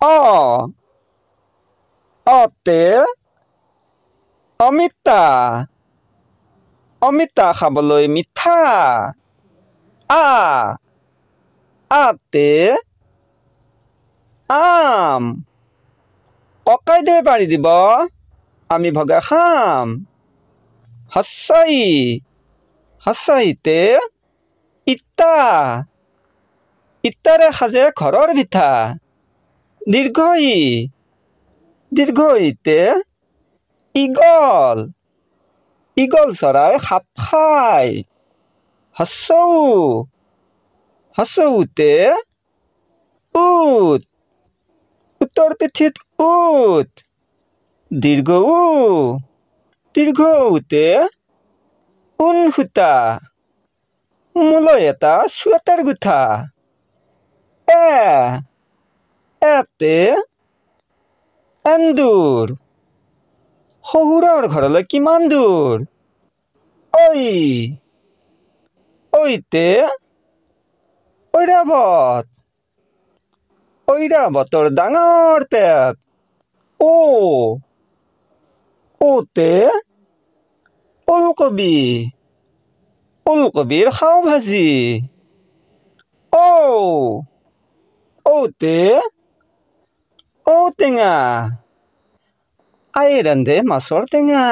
অ অতে অমিতা অমিতা খাবলৈ মিঠা আ আতে আম ককাই দেৱে পাৰি দিব আমি ভগাই খাম হস্ৰই হস্ৰইতে ইটা ইটাৰে সাজে ঘৰৰ ভিতা দীৰ্ঘই দীৰ্ঘইতে ইগল ইগল চৰাই সাপ খায় হস্ৰউ হস্ৰউতে উট উটৰ পিঠিত উট দীৰ্ঘউ দীৰ্ঘউতে ঊণ সূতা মোলৈ এটা চুৱেটাৰ গুঠা এতে এন্দুৰ শহুৰৰ ঘৰলৈ কিমান দূৰ ঐ ঐতে ঐৰাবত ঐৰাবতৰ ডাঙৰ পেট ওতে ওলকবি ওলকবিৰ খাও ভাজি ঔতে ঔটেঙা আই ৰান্ধে মাছৰ টেঙা